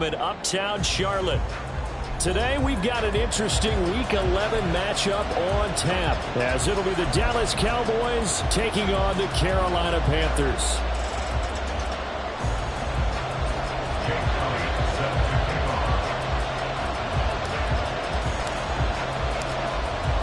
In Uptown Charlotte. Today we've got an interesting Week 11 matchup on tap, as it'll be the Dallas Cowboys taking on the Carolina Panthers.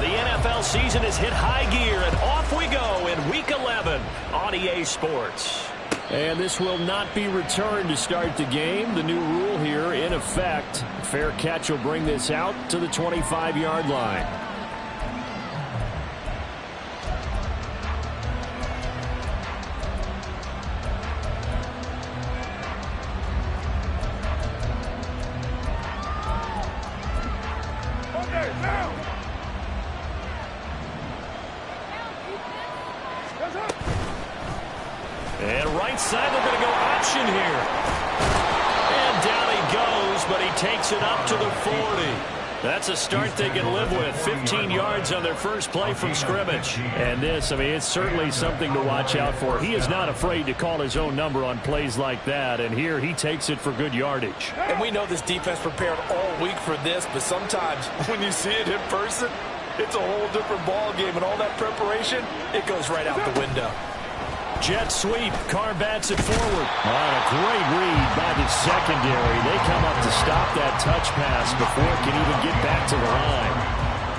The NFL season has hit high gear, and off we go in Week 11 on EA Sports. And this will not be returned to start the game. The new rule here in effect. Fair catch will bring this out to the 25-yard line. And right side, they're going to go option here. And down he goes, but he takes it up to the 40. That's a start they can live with. 15 yards on their first play from scrimmage. And this, I mean, it's certainly something to watch out for. He is not afraid to call his own number on plays like that. And here he takes it for good yardage. And we know this defense prepared all week for this, but sometimes when you see it in person, it's a whole different ball game. And all that preparation, it goes right out the window. Jet sweep. Carr bats it forward. A great read by the secondary. They come up to stop that touch pass before it can even get back to the line.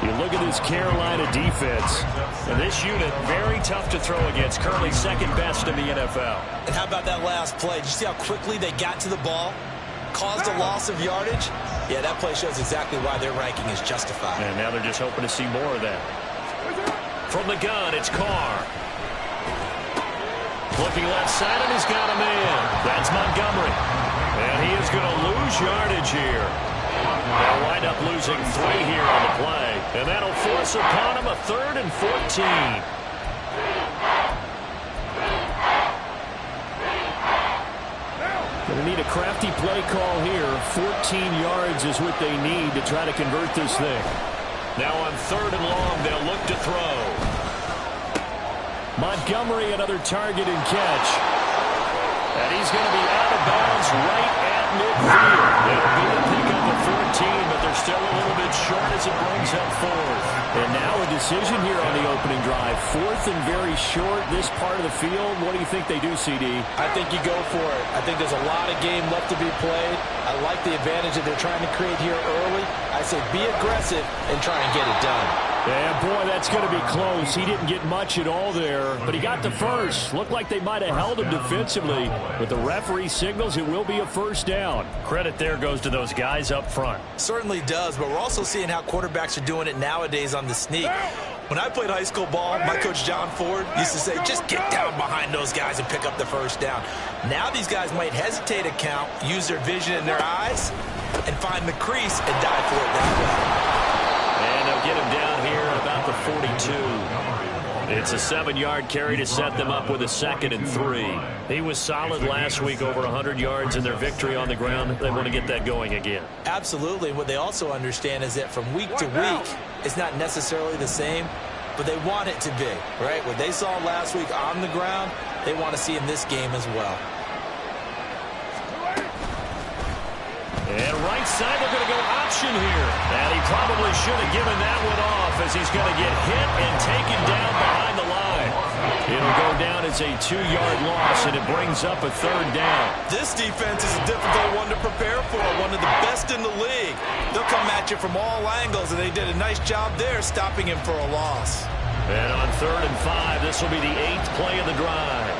You look at this Carolina defense. And this unit, very tough to throw against. Currently second best in the NFL. And how about that last play? Did you see how quickly they got to the ball? Caused a loss of yardage? Yeah, that play shows exactly why their ranking is justified. And now they're just hoping to see more of that. From the gun, it's Carr. Looking left side, and he's got a man. That's Montgomery. And he is going to lose yardage here. They'll wind up losing 3 here on the play. And that'll force upon him a 3rd and 14. Going to need a crafty play call here. 14 yards is what they need to try to convert this thing. Now on 3rd and long, they'll look to throw. Montgomery, another target and catch. And he's going to be out of bounds right at midfield. It'll be a pickup of 14, but they're still a little bit short as it brings up 4th. And now a decision here on the opening drive. 4th and very short, this part of the field. What do you think they do, CD? I think you go for it. I think there's a lot of game left to be played. I like the advantage that they're trying to create here early. I say be aggressive and try and get it done. Yeah, boy, that's going to be close. He didn't get much at all there, but he got the first. Looked like they might have held him defensively, but the referee signals it will be a first down. Credit there goes to those guys up front. Certainly does, but we're also seeing how quarterbacks are doing it nowadays on the sneak. When I played high school ball, my coach John Ford used to say, just get down behind those guys and pick up the first down. Now these guys might hesitate to count, use their vision in their eyes, and find the crease and dive for it that way. And they'll get him down here at about the 42. It's a 7-yard carry to set them up with a 2nd and 3. He was solid last week, over 100 yards in their victory on the ground. They want to get that going again. Absolutely. What they also understand is that from week to week, it's not necessarily the same, but they want it to be, right? What they saw last week on the ground, they want to see in this game as well. And right side, they're going to go option here. And he probably should have given that one off, as he's going to get hit and taken down behind the line. It'll go down as a 2-yard loss, and it brings up a 3rd down. This defense is a difficult one to prepare for, one of the best in the league. They'll come at you from all angles, and they did a nice job there stopping him for a loss. And on 3rd and 5, this will be the 8th play of the drive.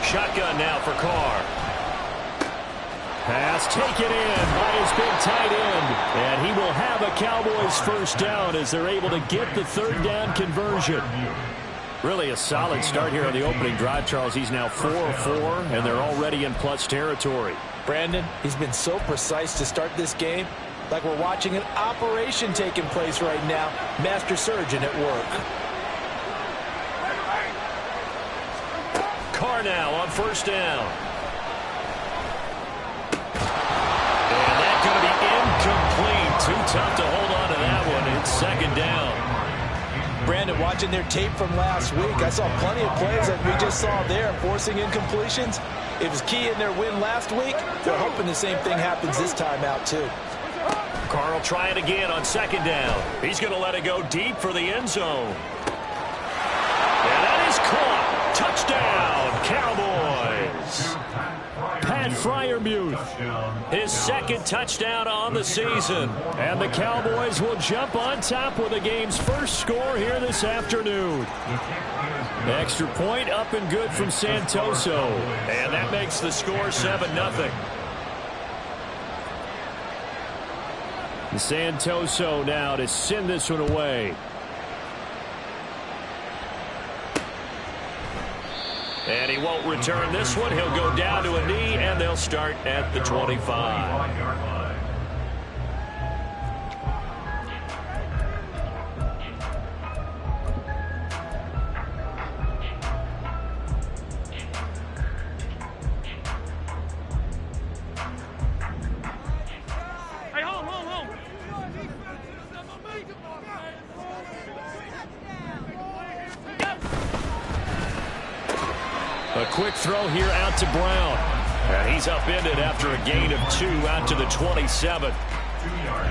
Shotgun now for Carr. Pass taken in by his big tight end. And he will have a Cowboys first down as they're able to get the 3rd down conversion. Really a solid start here on the opening drive, Charles. He's now 4 of 4, and they're already in plus territory. Brandon, he's been so precise to start this game. Like we're watching an operation taking place right now. Master surgeon at work. Carr now on 1st down. And that's going to be incomplete. Too tough to hold on to that one. It's 2nd down. Brandon, watching their tape from last week, I saw plenty of plays that we just saw there, forcing incompletions. It was key in their win last week. They're hoping the same thing happens this time out, too. Carr trying again on second down. He's going to let it go deep for the end zone. And that is caught. Touchdown, Cowboys. Pat Freiermuth, his second touchdown on the season. And the Cowboys will jump on top with the game's first score here this afternoon. Extra point up and good from Santoso. And that makes the score 7-0. Santoso now to send this one away. And he won't return this one. He'll go down to a knee, and they'll start at the 25. A quick throw here out to Brown. And he's upended after a gain of 2 out to the 27.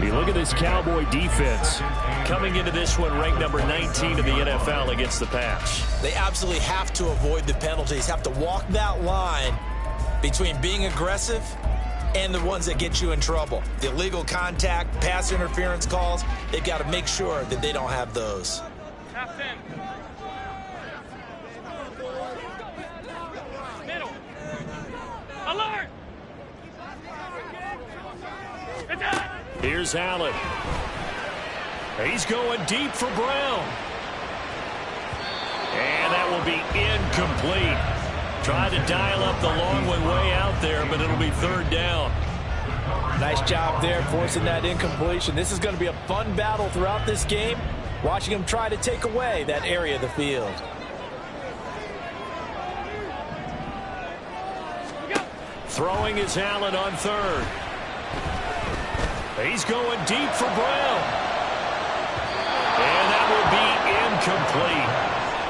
You look at this Cowboy defense. Coming into this one, ranked number 19 in the NFL against the pass. They absolutely have to avoid the penalties, have to walk that line between being aggressive and the ones that get you in trouble. The illegal contact, pass interference calls, they've got to make sure that they don't have those. Half in. Middle. Alert! Here's Allen. He's going deep for Brown. And that will be incomplete. Tried to dial up the long one way out there, but it'll be third down. Nice job there forcing that incompletion. This is going to be a fun battle throughout this game, watching him try to take away that area of the field. Throwing is Allen on third. He's going deep for Brown. And that will be incomplete.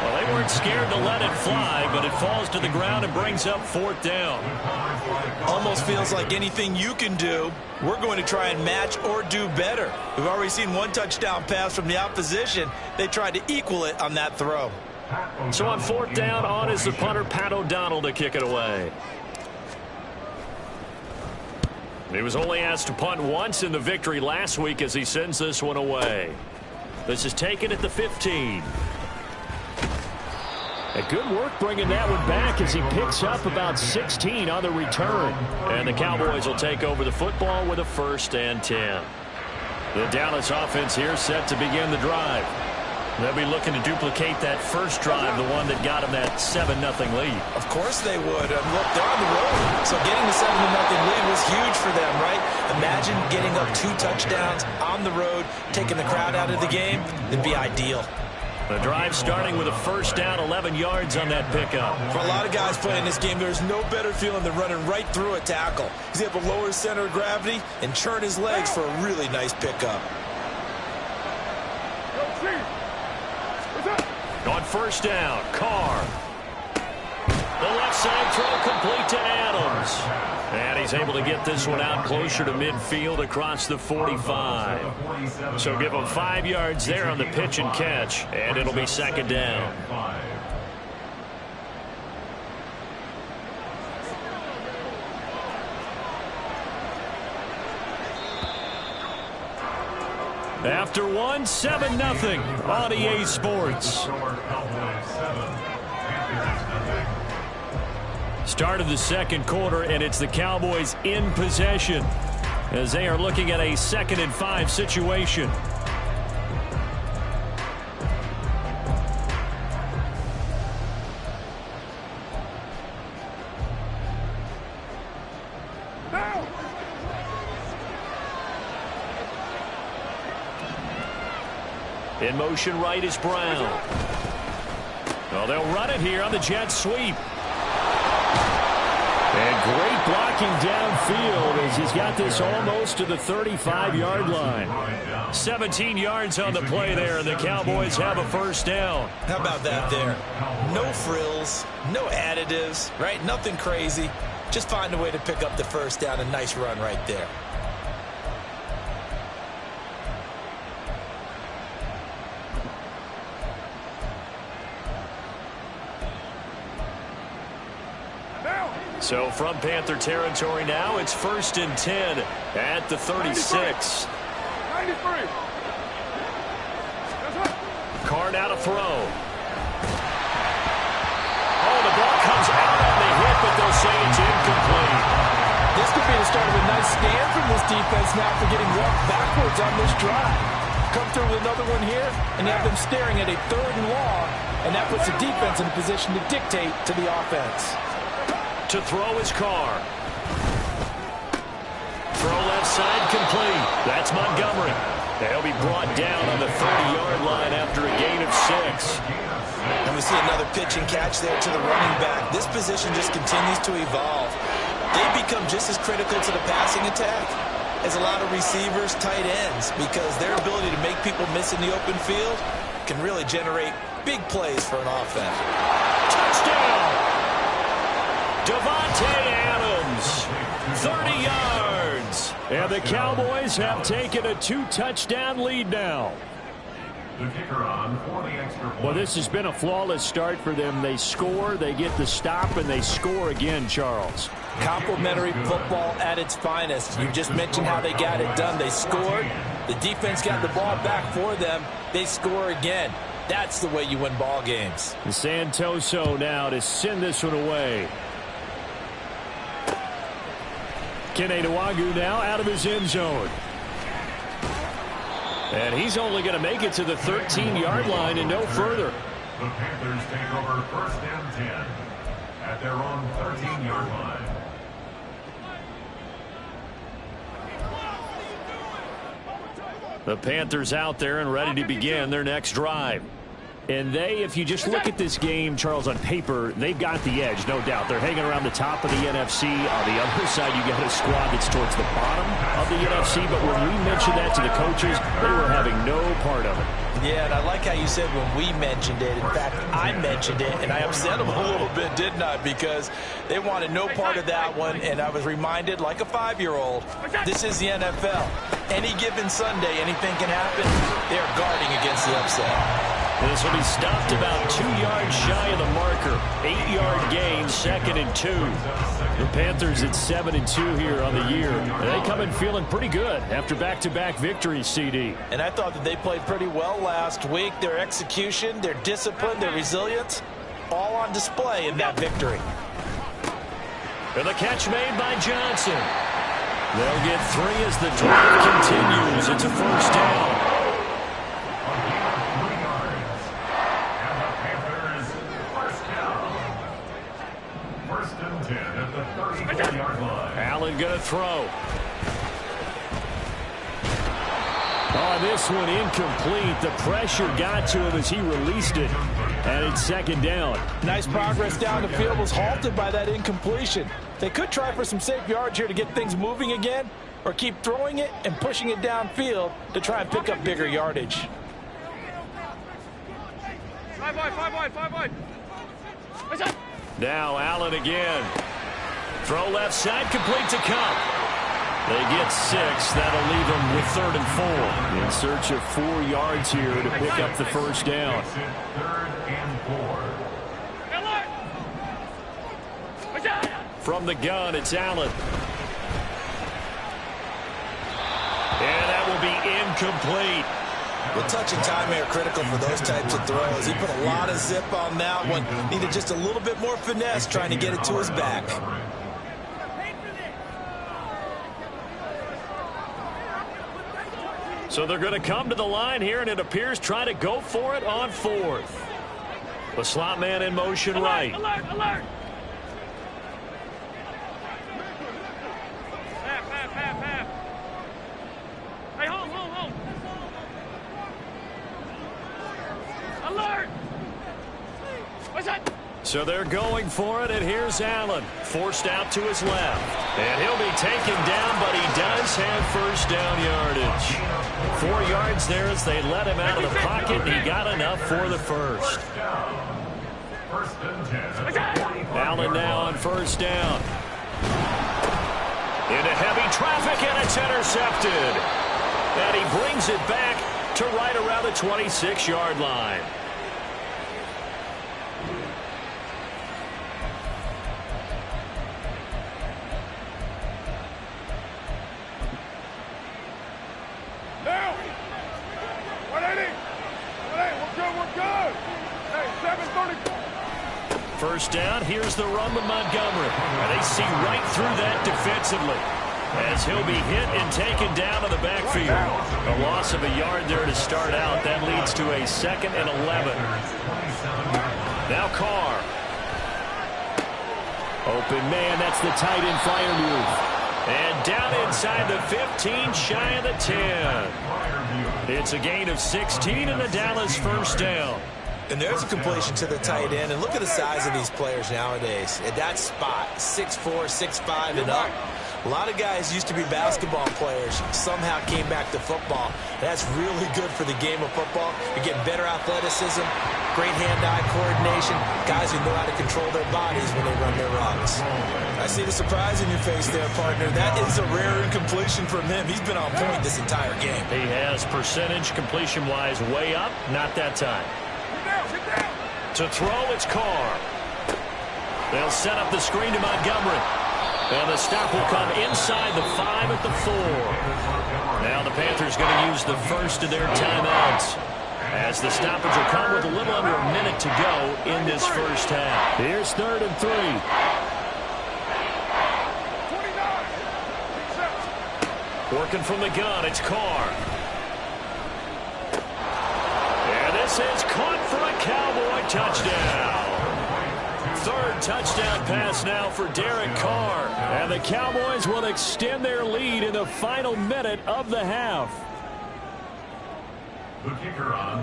Well, they weren't scared to let it fly, but it falls to the ground and brings up fourth down. Almost feels like anything you can do, we're going to try and match or do better. We've already seen one touchdown pass from the opposition. They tried to equal it on that throw. So on fourth down, on is the punter, Pat O'Donnell, to kick it away. He was only asked to punt once in the victory last week as he sends this one away. This is taken at the 15. A good work bringing that one back as he picks up about 16 on the return. And the Cowboys will take over the football with a 1st and 10. The Dallas offense here set to begin the drive. They'll be looking to duplicate that first drive, the one that got them that 7-0 lead. Of course they would. Look, they're on the road. So getting the 7-0 lead was huge for them, right? Imagine getting up 2 touchdowns on the road, taking the crowd out of the game. It'd be ideal. The drive starting with a 1st down, 11 yards on that pickup. For a lot of guys playing this game, there's no better feeling than running right through a tackle. He's able to lower his center of gravity and churn his legs for a really nice pickup. On 1st down, Carr. The left side throw complete to Adams. And he's able to get this one out closer to midfield across the 45. So give him 5 yards there on the pitch and catch, and it'll be 2nd down. After one, 7-0 on EA Sports. Start of the second quarter, and it's the Cowboys in possession as they are looking at a 2nd and 5 situation. In motion right is Brown. Well, they'll run it here on the jet sweep. And Great blocking downfield as he's got this almost to the 35-yard line. 17 yards on the play there, and the Cowboys have a first down. How about that there? No frills, no additives, right? Nothing crazy. Just find a way to pick up the first down. A nice run right there. So from Panther territory now, it's 1st and 10 at the 36. 93. Carr now to throw. Oh, the ball comes out on the hit, but they'll say it's incomplete. This could be the start of a nice stand from this defense now for getting walked backwards on this drive. Come through with another one here, and you have them staring at a 3rd and long, and that puts the defense in a position to dictate to the offense. To throw is Carr. Throw left side complete. That's Montgomery. They'll be brought down on the 30-yard line after a gain of 6. And we see another pitch and catch there to the running back. This position just continues to evolve. They become just as critical to the passing attack as a lot of receivers, tight ends, because their ability to make people miss in the open field can really generate big plays for an offense. Touchdown! Davante Adams, 30 yards. And the Cowboys have taken a 2-touchdown lead now. Well, this has been a flawless start for them. They score, they get the stop, and they score again, Charles. Complementary football at its finest. You just mentioned how they got it done. They scored. The defense got the ball back for them. They score again. That's the way you win ball games. Santoso now to send this one away. Kene Nwangwu now out of his end zone. And he's only going to make it to the 13-yard line and no further. The Panthers take over 1st and 10 at their own 13-yard line. The Panthers out there and ready to begin their next drive. And they, if you just look at this game, Charles, on paper, they've got the edge, no doubt. They're hanging around the top of the NFC. On the other side, you got a squad that's towards the bottom of the NFC. But when we mentioned that to the coaches, they were having no part of it. Yeah, and I like how you said when we mentioned it. In fact, I mentioned it, and I upset them a little bit, didn't I? Because they wanted no part of that one, and I was reminded, like a 5-year-old, this is the NFL. Any given Sunday, anything can happen. They're guarding against the upset. This will be stopped about 2 yards shy of the marker. 8-yard gain, 2nd and 2. The Panthers at 7-2 here on the year. They come in feeling pretty good after back-to-back victories, CD. And I thought that they played pretty well last week. Their execution, their discipline, their resilience, all on display in that victory. And the catch made by Johnson. They'll get 3 as the drive continues. It's a first down. Allen going to throw. Oh, this one incomplete. The pressure got to him as he released it. And it's 2nd down. Nice progress down the field was halted by that incompletion. They could try for some safe yards here to get things moving again, or keep throwing it and pushing it downfield to try and pick up bigger yardage. 5 wide. Now Allen again. Throw left side, complete to Kupp. They get 6. That'll leave them with 3rd and 4. In search of 4 yards here to pick up the first down. 3rd and 4. From the gun, it's Allen. And that will be incomplete. Well, touch and timing are critical for those types of throws. He put a lot of zip on that one. Needed just a little bit more finesse trying to get it to his back. So they're going to come to the line here, and it appears try to go for it on 4th. The slot man in motion right. Alert! Half. Hey, hold. Alert! What's that? So they're going for it, and here's Allen. Forced out to his left. And he'll be taken down, but he does have first down yardage. 4 yards there as they let him out of the pocket, and he got enough for the first. First and 10. Allen now on first down. Into heavy traffic, and it's intercepted. And he brings it back to right around the 26-yard line. First down, here's the run with Montgomery. And they see right through that defensively as he'll be hit and taken down to the backfield. A loss of a yard there to start out. That leads to a 2nd and 11. Now Carr. Open man, that's the tight end flyer move. And down inside the 15, shy of the 10. It's a gain of 16 and the Dallas first down. And there's a completion to the tight end. And look at the size of these players nowadays. At that spot, 6'4", 6'5", and up. A lot of guys used to be basketball players, somehow came back to football. That's really good for the game of football. You're getting better athleticism, great hand-eye coordination, guys who know how to control their bodies when they run their routes. I see the surprise in your face there, partner. That is a rare incompletion from him. He's been on point this entire game. He has percentage completion-wise way up, not that time. To throw, it's Carr. They'll set up the screen to Montgomery. And the stop will come inside the 5 at the 4. Now the Panthers going to use the first of their timeouts, as the stoppage will come with a little under a minute to go in this first half. Here's 3rd and 3. Working from the gun, it's Carr. And this is caught for a Cowboy touchdown. 3rd touchdown pass now for Derek Carr. And the Cowboys will extend their lead in the final minute of the half.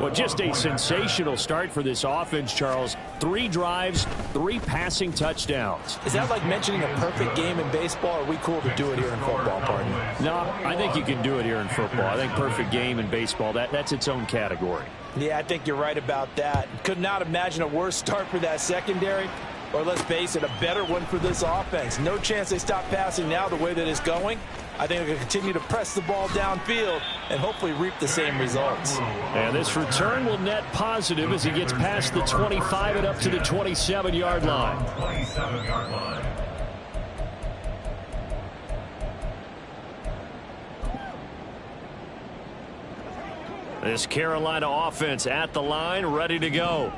Well, just a sensational start for this offense, Charles. 3 drives, 3 passing touchdowns. Is that like mentioning a perfect game in baseball, or are we cool to do it here in football, partner? No, I think you can do it here in football. I think perfect game in baseball, that's its own category. Yeah, I think you're right about that. Could not imagine a worse start for that secondary, or let's face it, a better one for this offense. No chance they stop passing now the way that it's going. I think they're going to continue to press the ball downfield and hopefully reap the same results. And this return will net positive as he gets past the 25 and up to the 27-yard line. 27-yard line. This Carolina offense at the line, ready to go.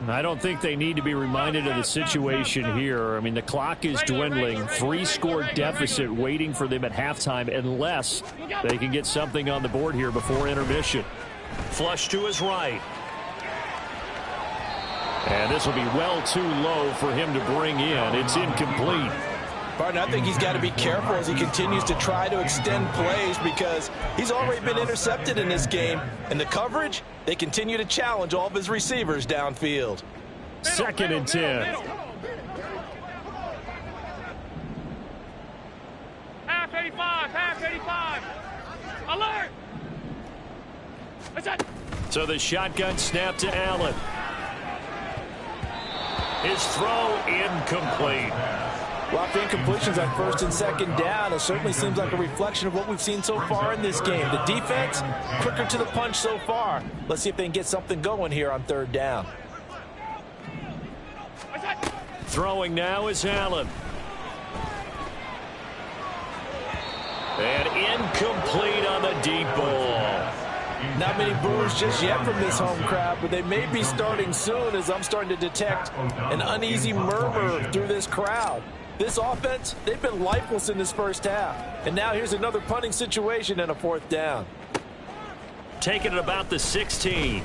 I don't think they need to be reminded of the situation here. I mean, the clock is dwindling. 3-score deficit waiting for them at halftime unless they can get something on the board here before intermission. Flush to his right. And this will be well too low for him to bring in. It's incomplete. Partner, I think he's got to be careful as he continues to try to extend plays, because he's already been intercepted in this game. And the coverage, they continue to challenge all of his receivers downfield. 2nd and 10. Half 85, half 85. Alert! That's it. So the shotgun snap to Allen. His throw incomplete. Well, after incompletions on 1st and 2nd down, it certainly seems like a reflection of what we've seen so far in this game. The defense, quicker to the punch so far. Let's see if they can get something going here on 3rd down. Throwing now is Allen. And incomplete on the deep ball. Not many boos just yet from this home crowd, but they may be starting soon, as I'm starting to detect an uneasy murmur through this crowd. This offense, they've been lifeless in this first half. And now here's another punting situation and a 4th down. Taking it about the 16.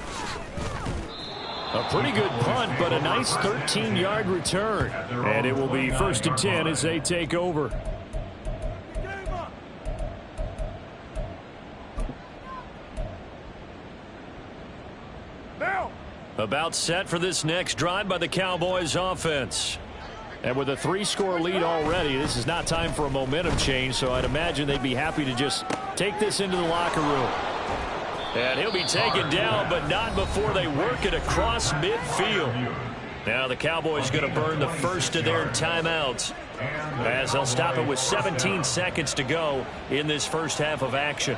A pretty good punt, but a nice 13-yard return. And it will be 1st and 10 as they take over. About set for this next drive by the Cowboys offense. And with a 3-score lead already, this is not time for a momentum change, so I'd imagine they'd be happy to just take this into the locker room. And he'll be taken down, but not before they work it across midfield. Now the Cowboys going to burn the first of their timeouts as they'll stop it with 17 seconds to go in this first half of action.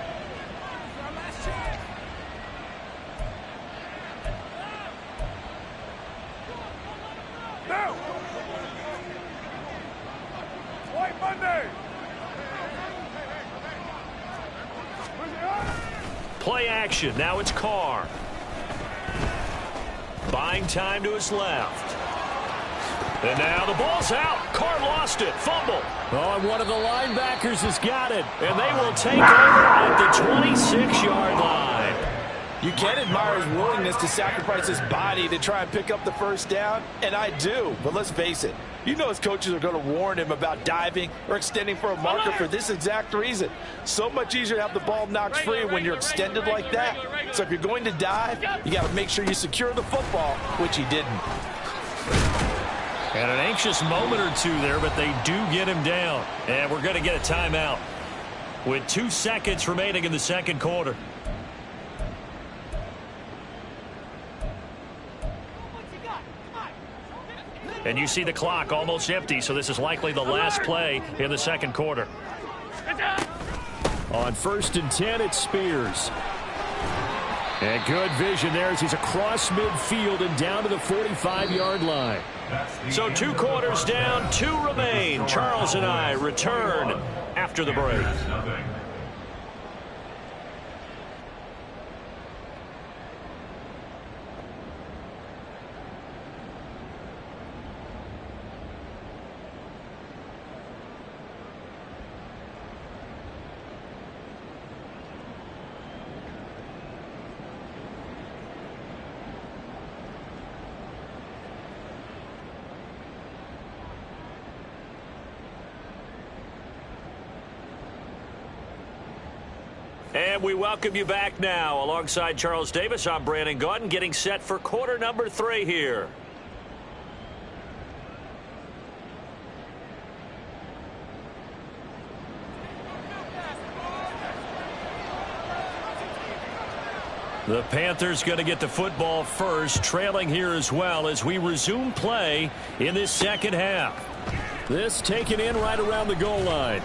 Play action. Now it's Carr. Buying time to his left. And now the ball's out. Carr lost it. Fumble. Oh, and one of the linebackers has got it. And they will take over at the 26-yard line. You can admire his willingness to sacrifice his body to try and pick up the first down, and I do. But let's face it, you know his coaches are going to warn him about diving or extending for a marker for this exact reason. So much easier to have the ball knocked free when you're extended like that. So if you're going to dive, you got to make sure you secure the football, which he didn't. And an anxious moment or two there, but they do get him down. And we're going to get a timeout with 2 seconds remaining in the second quarter. And you see the clock almost empty, so this is likely the last play in the second quarter. On 1st and 10, it's Spears. And good vision there as he's across midfield and down to the 45-yard line. So 2 quarters down, 2 remain. Charles and I return after the break. And we welcome you back now. Alongside Charles Davis, I'm Brandon Gaudin, getting set for quarter number 3 here. The Panthers going to get the football first, trailing here as well as we resume play in this second half. This taken in right around the goal line.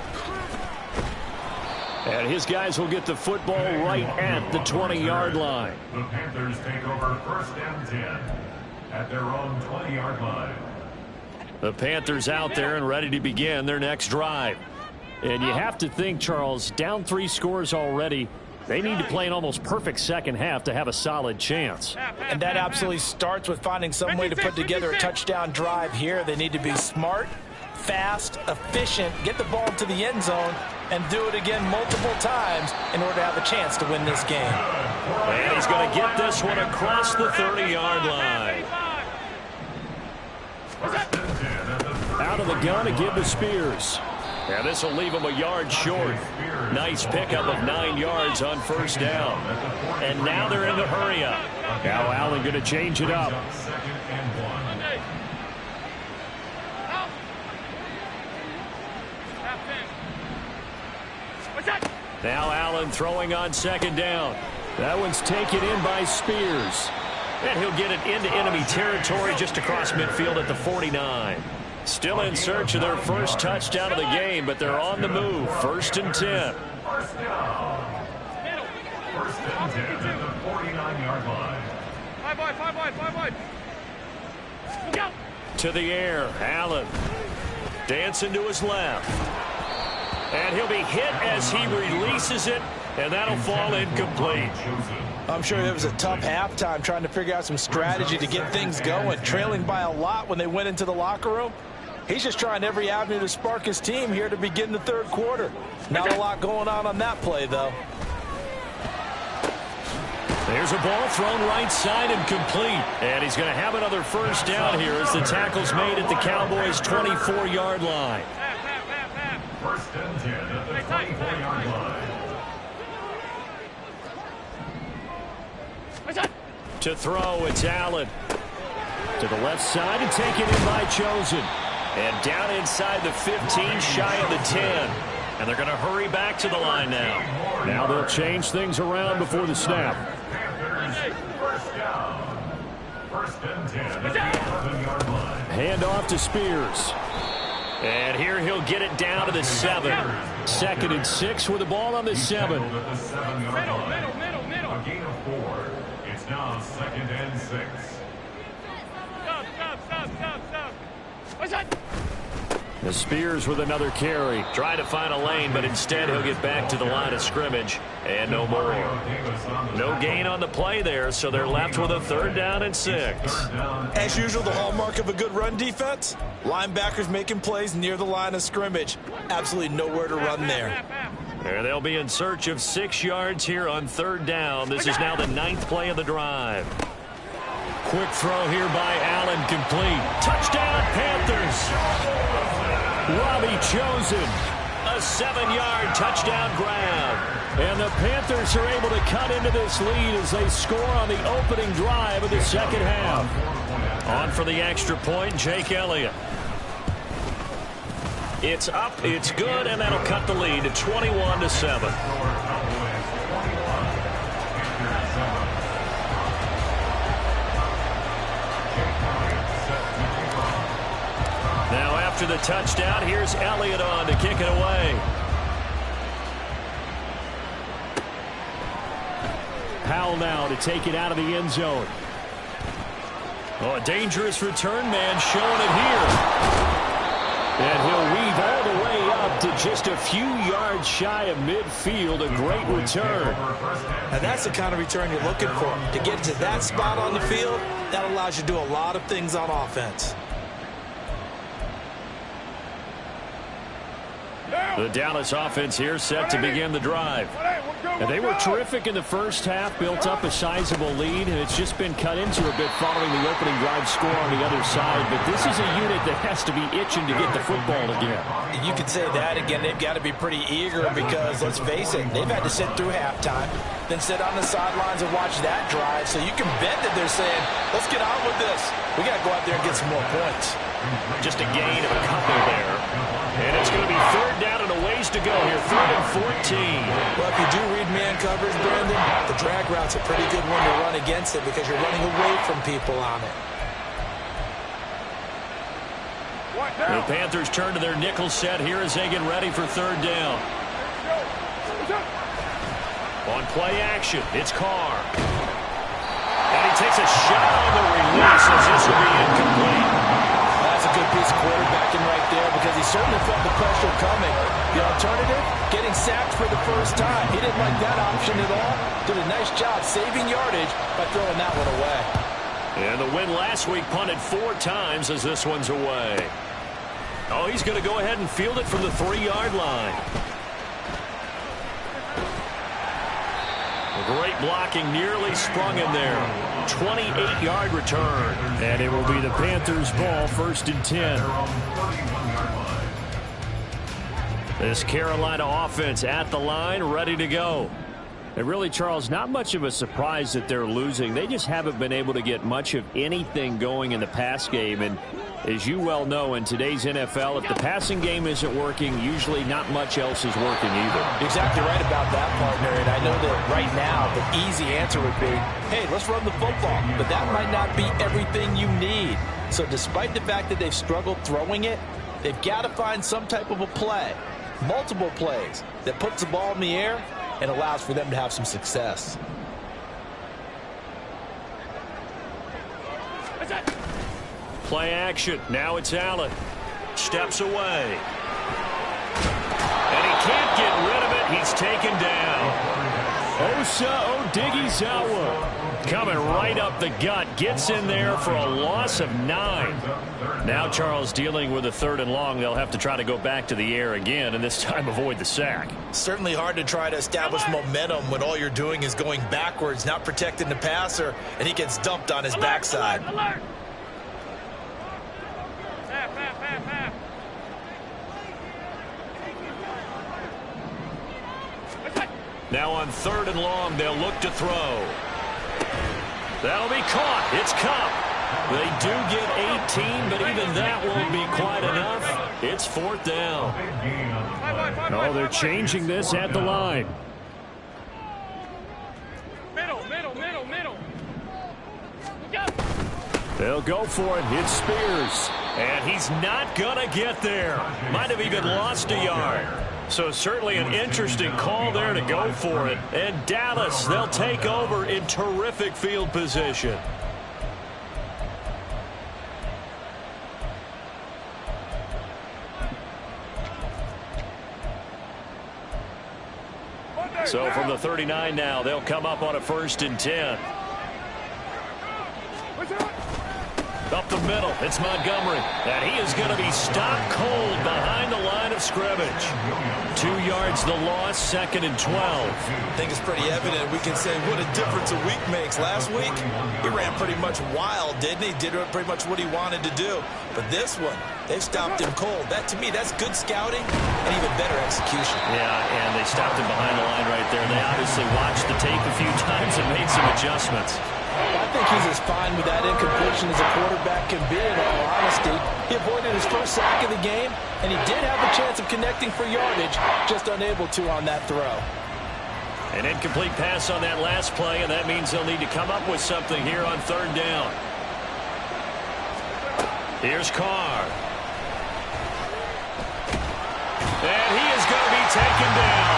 And his guys will get the football right at the 20-yard line. The Panthers take over 1st and 10 at their own 20-yard line. The Panthers out there and ready to begin their next drive. And you have to think, Charles, down 3 scores already. They need to play an almost perfect second half to have a solid chance. And that absolutely starts with finding some way to put together a touchdown drive here. They need to be smart, fast, efficient, get the ball to the end zone, and do it again multiple times in order to have a chance to win this game. And he's going to get this one across the 30-yard line. Out of the gun to give to Spears. And this will leave him a yard short. Nice pickup of 9 yards on 1st down. And now they're in the hurry-up. Now Allen going to change it up. Now Allen throwing on 2nd down. That one's taken in by Spears. And he'll get it into enemy territory just across midfield at the 49. Still in search of their first touchdown of the game, but they're on the move. 1st and 10. 1st down. 1st and 10 at the 49-yard line. 5 wide. Go. To the air, Allen. Dancing to his left. And he'll be hit as he releases it, and that'll fall incomplete. I'm sure it was a tough halftime trying to figure out some strategy to get things going, trailing by a lot when they went into the locker room. He's just trying every avenue to spark his team here to begin the 3rd quarter. Not a lot going on that play, though. There's a ball thrown right side and complete. And he's going to have another 1st down here as the tackle's made at the Cowboys' 24-yard line. 1st and 10 at the 24-yard line. To throw, it's Allen. To the left side and taken in by Chosen. And down inside the 15, shy of the 10. And they're going to hurry back to the line now. Now they'll change things around before the snap. First down. First and 10 at the 11-yard line. Hand off to Spears. And here he'll get it down to the 7. 2nd and 6 with the ball on the 7. At the 7-yard line. Middle. A gain of 4. It's now 2nd and 6. Stop. What's that? The Spears with another carry. Trying to find a lane, but instead he'll get back to the line of scrimmage. And no more. No gain on the play there, so they're left with a 3rd down and 6. As usual, the hallmark of a good run defense, linebackers making plays near the line of scrimmage. Absolutely nowhere to run there. And they'll be in search of 6 yards here on 3rd down. This is now the 9th play of the drive. Quick throw here by Allen, complete. Touchdown, Panthers. Robbie Chosen. A 7-yard touchdown grab. And the Panthers are able to cut into this lead as they score on the opening drive of the second half. On for the extra point, Jake Elliott. It's up, it's good, and that'll cut the lead to 21-7. Now after the touchdown, here's Elliott on to kick it away. Powell now to take it out of the end zone. Oh, a dangerous return man showing it here. And he'll weave all the way up to just a few yards shy of midfield. A great return. And that's the kind of return you're looking for. To get to that spot on the field, that allows you to do a lot of things on offense. The Dallas offense here set to begin the drive. And they were terrific in the first half, built up a sizable lead, and it's just been cut into a bit following the opening drive score on the other side. But this is a unit that has to be itching to get the football again. You could say that again. They've got to be pretty eager because, let's face it, they've had to sit through halftime, then sit on the sidelines and watch that drive. So you can bet that they're saying, let's get on with this. We got to go out there and get some more points. Just a gain of a couple there. And it's going to be 3rd down and a ways to go here. 3rd and 14. Well, if you do read man coverage, Brandon, the drag route's a pretty good one to run against it because you're running away from people on it. The Panthers turn to their nickel set here as they get ready for 3rd down. On play action, it's Carr. And he takes a shot on the release as this will be incomplete. That's a good piece of quarterbacking right there because he certainly felt the pressure coming. The alternative, getting sacked for the first time. He didn't like that option at all. Did a nice job saving yardage by throwing that one away. And the win last week punted 4 times as this one's away. Oh, he's going to go ahead and field it from the 3-yard line. Great blocking, nearly sprung in there. 28-yard return. And it will be the Panthers' ball, 1st and 10. This Carolina offense at the line, ready to go. And really, Charles, not much of a surprise that they're losing. They just haven't been able to get much of anything going in the pass game. And as you well know, in today's NFL, if the passing game isn't working, usually not much else is working either. Exactly right about that, partner. And I know that right now the easy answer would be, hey, let's run the football. But that might not be everything you need. So despite the fact that they've struggled throwing it, they've got to find some type of a play, multiple plays, that puts the ball in the air and allows for them to have some success. Play action. Now it's Allen. Steps away. And he can't get rid of it. He's taken down. Osa Odighizuwa coming right up the gut. Gets in there for a loss of 9. Now Charles dealing with a 3rd and long. They'll have to try to go back to the air again and this time avoid the sack. Certainly hard to try to establish momentum when all you're doing is going backwards, not protecting the passer, and he gets dumped on his backside. Alert! Now on 3rd and long, they'll look to throw. That'll be caught. It's Kupp. They do get 18, but even that won't be quite enough. It's 4th down. Oh, they're changing this at the line. Middle. Look out. They'll go for it. It's Spears. And he's not going to get there. Might have even lost a yard. So certainly an interesting call there to go for it. And Dallas, they'll take over in terrific field position. So from the 39 now, they'll come up on a 1st and 10. Up the middle, it's Montgomery. And he is going to be stopped cold behind the line of scrimmage. 2 yards the loss, 2nd and 12. I think it's pretty evident. We can say what a difference a week makes. Last week, he ran pretty much wild, didn't he? Did pretty much what he wanted to do. But this one, they've stopped him cold. That, to me, that's good scouting and even better execution. Yeah, and they stopped him behind the line right there. They obviously watched the tape a few times and made some adjustments. I think he's as fine with that incompletion as a quarterback can be, in all honesty. He avoided his first sack of the game, and he did have a chance of connecting for yardage, just unable to on that throw. An incomplete pass on that last play, and that means they'll need to come up with something here on 3rd down. Here's Carr. And he is going to be taken down.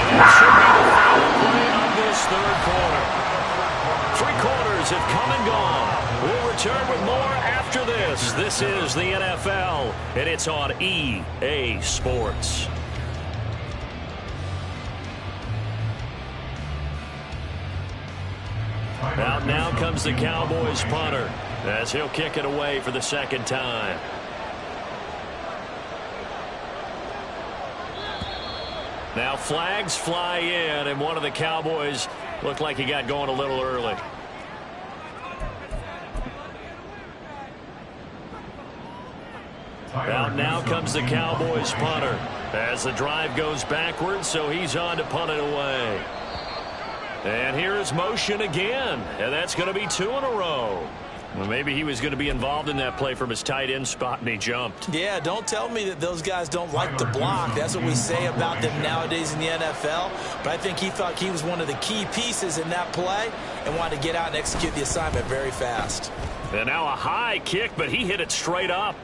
And that should be the final play of this 3rd quarter. 3 quarters have come and gone. We'll return with more after this. This is the NFL, and it's on EA Sports. Out now comes the Cowboys punter as he'll kick it away for the 2nd time. Now flags fly in, and one of the Cowboys looked like he got going a little early. Out now comes the Cowboys punter as the drive goes backwards, so he's on to punt it away. And here is motion again, and that's going to be 2 in a row. Well, maybe he was going to be involved in that play from his tight end spot, and he jumped. Yeah, don't tell me that those guys don't like to block. That's what we say about them nowadays in the NFL. But I think he thought he was one of the key pieces in that play and wanted to get out and execute the assignment very fast. And now a high kick, but he hit it straight up.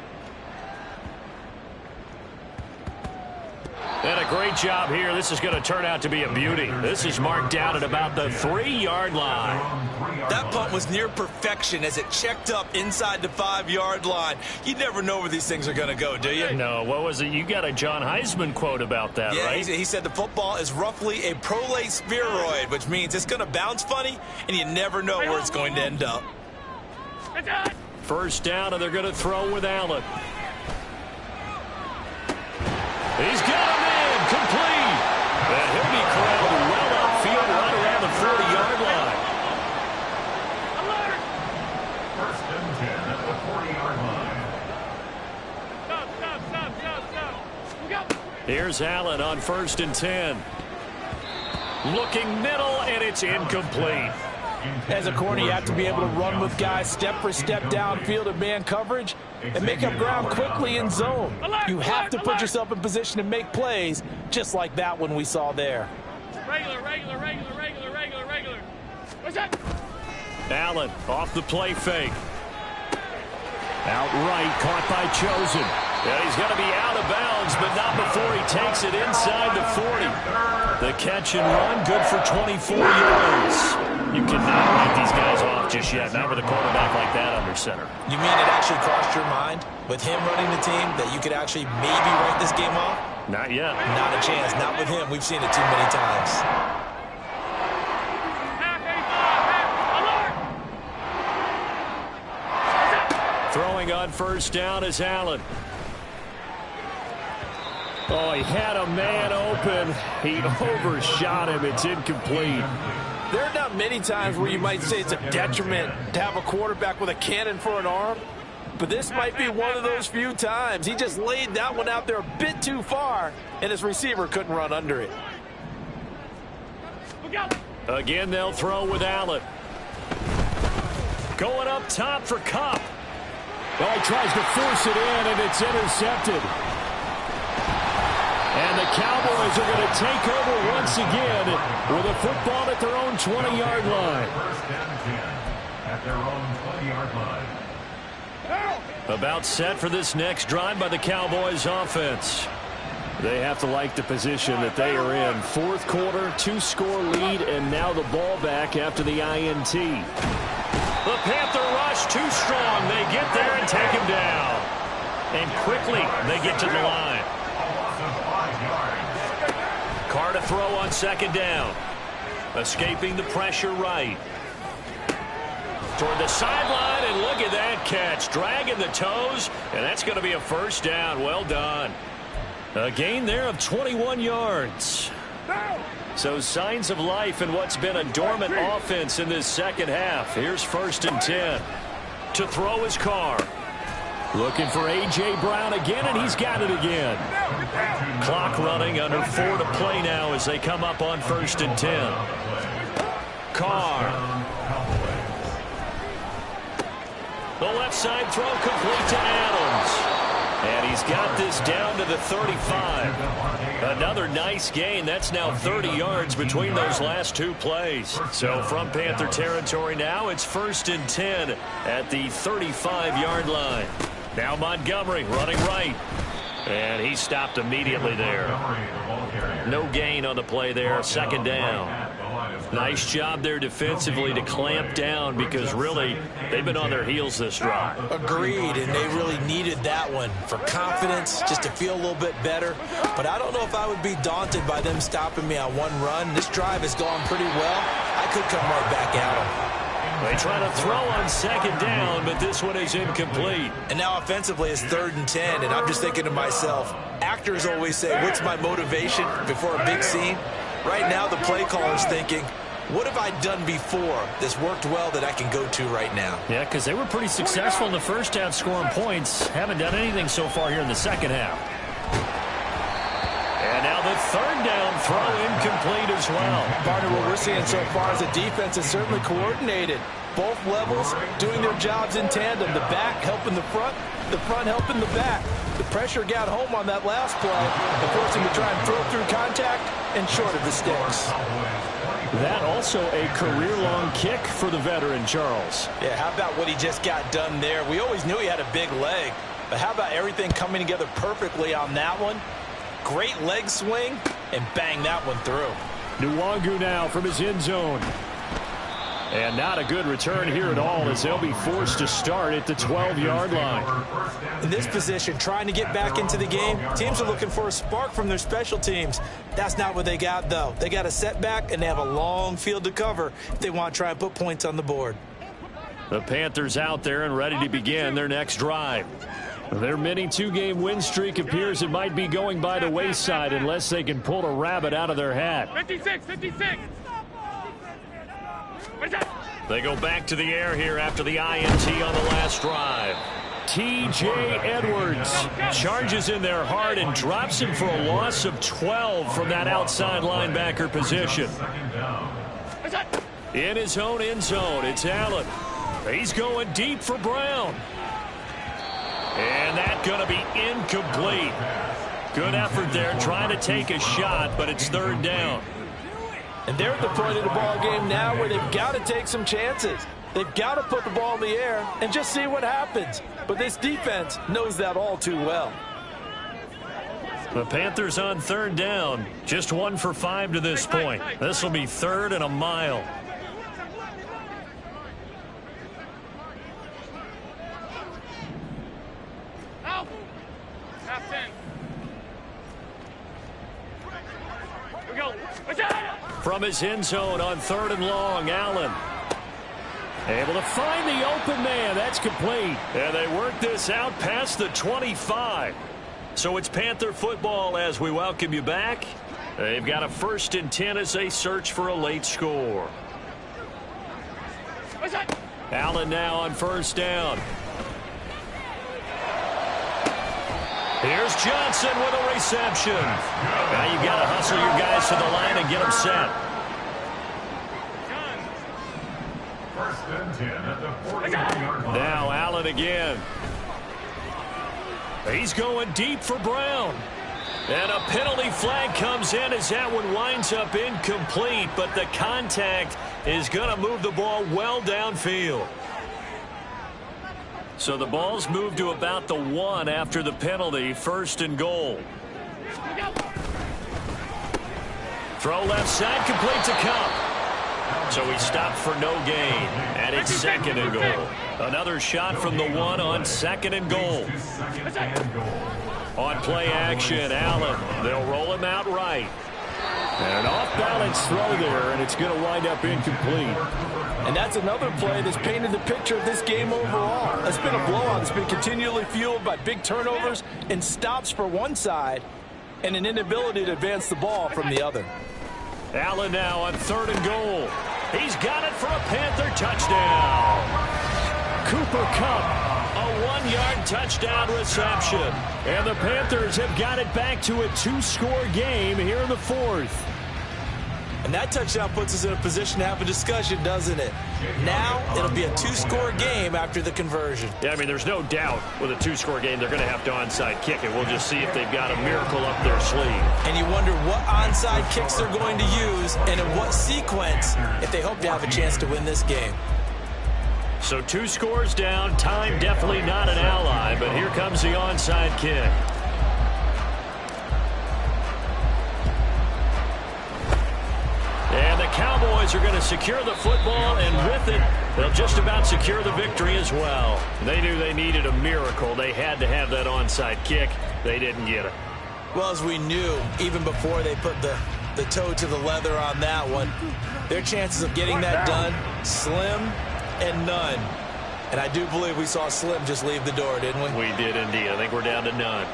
And a great job here. This is going to turn out to be a beauty. This is marked down at about the 3-yard line. That punt was near perfection as it checked up inside the 5-yard line. You never know where these things are going to go, do you? No, what was it? You got a John Heisman quote about that, yeah, right? He said the football is roughly a prolate spheroid, which means it's going to bounce funny, and you never know where it's going to end up. 1st down, and they're going to throw with Allen. He's got him in, complete. And he'll be corralled well upfield right around the 40-yard line. Alert! 1st and 10 at the 40-yard line. Stop. Look out. Here's Allen on 1st and 10. Looking middle, and it's incomplete. As a corner, you have to be able to run with guys step for step downfield in man coverage and make up ground quickly in zone. You have to put yourself in position to make plays, just like that one we saw there. Regular. What's that? Allen off the play fake. Outright, caught by Chosen. Yeah, he's going to be out of bounds, but not before he takes it inside the 40. The catch and run, good for 24 yards. You cannot write these guys off just yet, not with a quarterback like that under center. You mean it actually crossed your mind with him running the team that you could actually maybe write this game off? Not yet. Not a chance. Not with him. We've seen it too many times. Throwing on 1st down is Allen. Oh, he had a man open. He overshot him. It's incomplete. There are not many times where you might say it's a detriment to have a quarterback with a cannon for an arm, but this might be one of those few times. He just laid that one out there a bit too far, and his receiver couldn't run under it. Again, they'll throw with Allen. Going up top for Kupp. Well, he tries to force it in, and it's intercepted. And the Cowboys are going to take over once again with a football at their own 20-yard line. First and 10 at their own 20-yard line. About set for this next drive by the Cowboys offense. They have to like the position that they are in. Fourth quarter, 2-score lead, and now the ball back after the INT. The Panther rush too strong. They get there and take him down. And quickly they get to the line. Carr to throw on second down. Escaping the pressure right. Toward the sideline, and look at that catch. Dragging the toes, and that's going to be a first down. Well done. A gain there of 21 yards. So signs of life in what's been a dormant offense in this second half. Here's 1st and 10. To throw his Carr. Looking for A.J. Brown again, and he's got it again. Clock running, under 4 to play now as they come up on 1st and 10. Carr. The left side throw complete to Adams. And he's got this down to the 35. Another nice gain. That's now 30 yards between those last 2 plays. So from Panther territory now, it's 1st and 10 at the 35-yard line. Now Montgomery running right. And he stopped immediately there. No gain on the play there. 2nd down. Nice job there defensively to clamp down, because really they've been on their heels this drive. Agreed, and they really needed that one for confidence, just to feel a little bit better. But I don't know if I would be daunted by them stopping me on one run. This drive has gone pretty well. I could come right back at them. They try to throw on 2nd down, but this one is incomplete. And now offensively it's 3rd and 10, and I'm just thinking to myself, actors always say, what's my motivation before a big scene? Right now the play caller's thinking, what have I done before that's worked well that I can go to right now? Yeah, because they were pretty successful in the first half scoring points. Haven't done anything so far here in the second half. And now the 3rd down throw incomplete as well. Partner, what we're seeing so far is the defense is certainly coordinated. Both levels doing their jobs in tandem. The back helping the front helping the back. The pressure got home on that last play and forced him to try and throw through contact and short of the sticks. That also a career-long kick for the veteran, Charles. Yeah, how about what he just got done there? We always knew he had a big leg, but how about everything coming together perfectly on that one? Great leg swing, and bang that one through. Nwangu now from his end zone. And not a good return here at all, as they'll be forced to start at the 12-yard line. In this position, trying to get back into the game, teams are looking for a spark from their special teams. That's not what they got, though. They got a setback, and they have a long field to cover if they want to try and put points on the board. The Panthers out there and ready to begin their next drive. Their mini 2-game win streak appears it might be going by the wayside unless they can pull a rabbit out of their hat. 56, 56. They go back to the air here after the INT on the last drive. T.J. Edwards charges in there hard and drops him for a loss of 12 from that outside linebacker position. In his own end zone, it's Allen. He's going deep for Brown. And that's going to be incomplete. Good effort there trying to take a shot, but it's 3rd down. And they're at the point of the ball game now where they've got to take some chances. They've got to put the ball in the air and just see what happens. But this defense knows that all too well. The Panthers on 3rd down. Just 1 for 5 to this point. This will be 3rd and a mile. Out. Half 10. Here we go. From his end zone on 3rd and long, Allen. Able to find the open man. That's complete. And they work this out past the 25. So it's Panther football as we welcome you back. They've got a 1st and 10 as they search for a late score. Allen now on 1st down. Here's Johnson with a reception. Now you've got to hustle your guys to the line and get them set. First and 10 at the 41-yard line. Now Allen again. He's going deep for Brown. And a penalty flag comes in as that one winds up incomplete, but the contact is going to move the ball well downfield. So the ball's moved to about the 1 after the penalty, first and goal. Throw left side, complete to Kupp. So he stopped for no gain, and it's second and goal. Another shot from the 1 on second and goal. On play action, Allen. They'll roll him out right. And an off-balance throw there, and it's going to wind up incomplete. And that's another play that's painted the picture of this game overall. It's been a blowout. It's been continually fueled by big turnovers and stops for one side and an inability to advance the ball from the other. Allen now on third and goal. He's got it for a Panther touchdown. Cooper Kupp, a 1-yard touchdown reception. And the Panthers have got it back to a 2-score game here in the fourth. And that touchdown puts us in a position to have a discussion, doesn't it? Now it'll be a 2-score game after the conversion. Yeah, I mean, there's no doubt with a 2-score game they're going to have to onside kick it. We'll just see if they've got a miracle up their sleeve. And you wonder what onside kicks they're going to use and in what sequence if they hope to have a chance to win this game. So 2 scores down, time definitely not an ally, but here comes the onside kick. And the Cowboys are going to secure the football, and with it, they'll just about secure the victory as well. They knew they needed a miracle. They had to have that onside kick. They didn't get it. Well, as we knew, even before they put the toe to the leather on that one, their chances of getting that done, slim and none. And I do believe we saw Slim just leave the door, didn't we? We did indeed. I think we're down to none.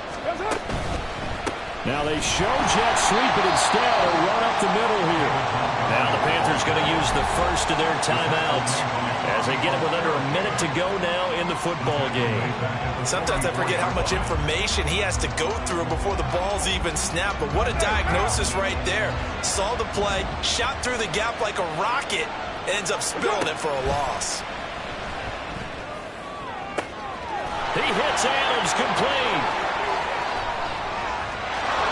Now they show jet sweep, but instead a run up the middle here. Now the Panthers going to use the first of their timeouts as they get it with under a minute to go now in the football game. Sometimes I forget how much information he has to go through before the ball's even snapped, but what a diagnosis right there. Saw the play, shot through the gap like a rocket, ends up spilling it for a loss. He hits Adams, complete.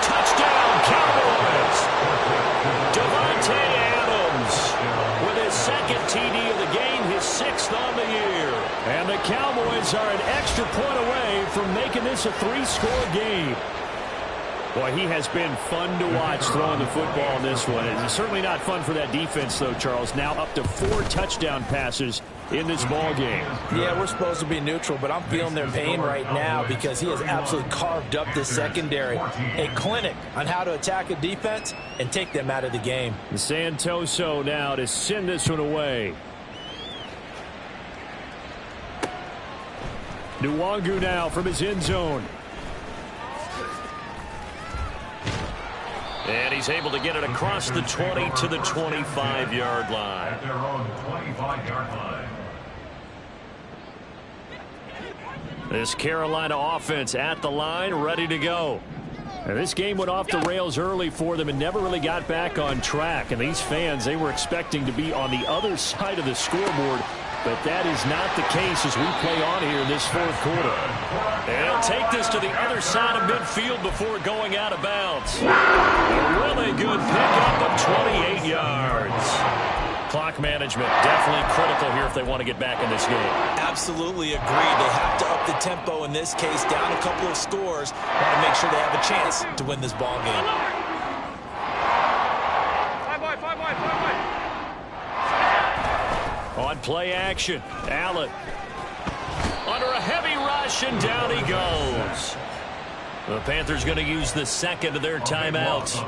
Touchdown, Cowboys. Davante Adams with his second TD of the game, his 6th on the year. And the Cowboys are an extra point away from making this a 3-score game. Boy, he has been fun to watch throwing the football in this one. It's certainly not fun for that defense, though, Charles. Now up to 4 touchdown passes in this ball game. Yeah, we're supposed to be neutral, but I'm feeling their pain right now because he has absolutely carved up this secondary. A clinic on how to attack a defense and take them out of the game. Santoso now to send this one away. Nwangu now from his end zone. And he's able to get it across the 20 to the 25-yard line. At their own 25-yard line. This Carolina offense at the line, ready to go. And this game went off the rails early for them and never really got back on track. And these fans, they were expecting to be on the other side of the scoreboard. But that is not the case as we play on here in this fourth quarter. And he'll take this to the other side of midfield before going out of bounds. A really good pickup of 28 yards. Clock management definitely critical here if they want to get back in this game. Absolutely agreed. They have to up the tempo in this case, down a couple of scores. Want to make sure they have a chance to win this ball game. 5 wide, 5 wide, 5 wide. On play action, Allen under a heavy rush, and down he goes. The Panthers going to use the second of their timeouts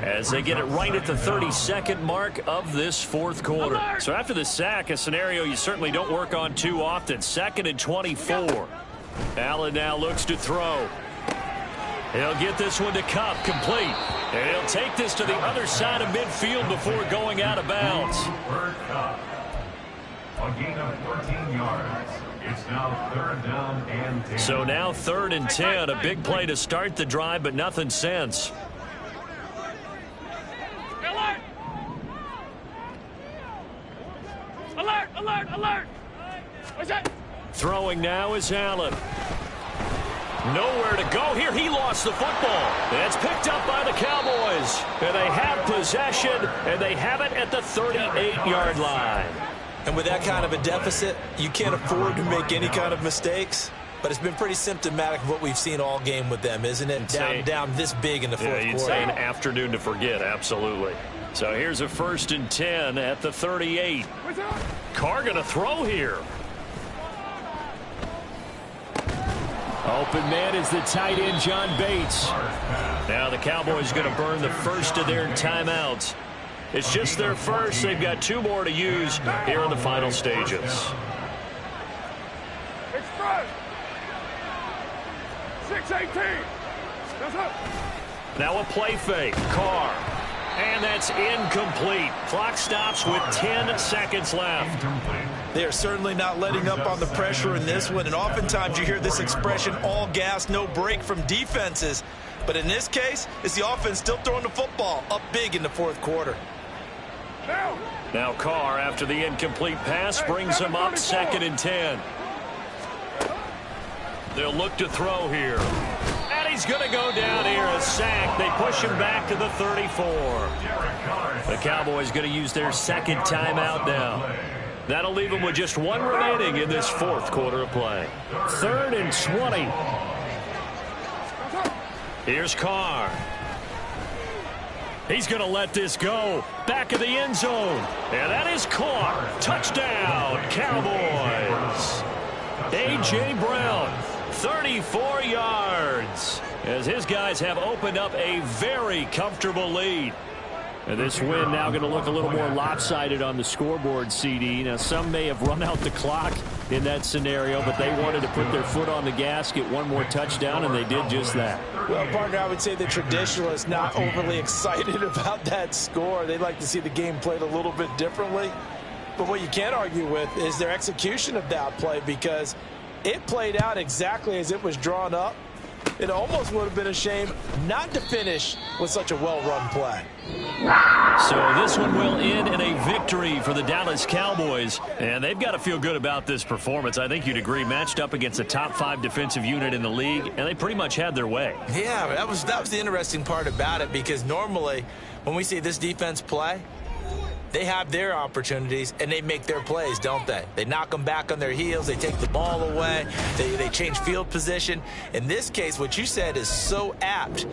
as they get it right at the 32nd mark of this fourth quarter. So after the sack, a scenario you certainly don't work on too often. 2nd and 24. Allen now looks to throw. He'll get this one to Kupp, complete. And he'll take this to the other side of midfield before going out of bounds. A gain of 13 yards. It's now 3rd down and 10. So now 3rd and 10. A big play to start the drive, but nothing since. Alert! Alert! Alert! Alert! What's that? Throwing now is Allen. Nowhere to go here. He lost the football. It's picked up by the Cowboys. And they have possession, and they have it at the 38-yard line. And with that kind of a deficit, you can't afford to make any kind of mistakes. But it's been pretty symptomatic of what we've seen all game with them, isn't it? Down this big in the fourth quarter. You'd say an afternoon to forget, absolutely. So here's a 1st and 10 at the 38. Carr going to throw here. Open man is the tight end, John Bates. Now the Cowboys going to burn the first of their timeouts. It's just their first. They've got 2 more to use here in the final stages. Express! 6-18. That's up. Now a play fake. Carr. And that's incomplete. Clock stops with 10 seconds left. They are certainly not letting up on the pressure in this one, and oftentimes you hear this expression, all gas, no break from defenses. But in this case, it's the offense still throwing the football up big in the fourth quarter. Now Carr, after the incomplete pass, brings him up 2nd and 10. They'll look to throw here. And he's going to go down here, a sack. They push him back to the 34. The Cowboys going to use their 2nd timeout now. That'll leave them with just 1 remaining in this 4th quarter of play. 3rd and 20. Here's Carr. He's going to let this go. Back of the end zone. And that is caught. Touchdown, Cowboys. A.J. Brown, 34 yards. As his guys have opened up a very comfortable lead. And this win now going to look a little more lopsided on the scoreboard, CD. Now, some may have run out the clock in that scenario, but they wanted to put their foot on the gas, get 1 more touchdown, and they did just that. Well, partner, I would say the traditionalists not overly excited about that score. They'd like to see the game played a little bit differently. But what you can't argue with is their execution of that play, because it played out exactly as it was drawn up. It almost would have been a shame not to finish with such a well-run play. So this one will end in a victory for the Dallas Cowboys, and they've got to feel good about this performance. I think you'd agree, matched up against a top 5 defensive unit in the league, and they pretty much had their way. Yeah, that was the interesting part about it, because normally when we see this defense play, they have their opportunities, and they make their plays, don't they? They knock them back on their heels. They take the ball away. They change field position. In this case, what you said is so apt.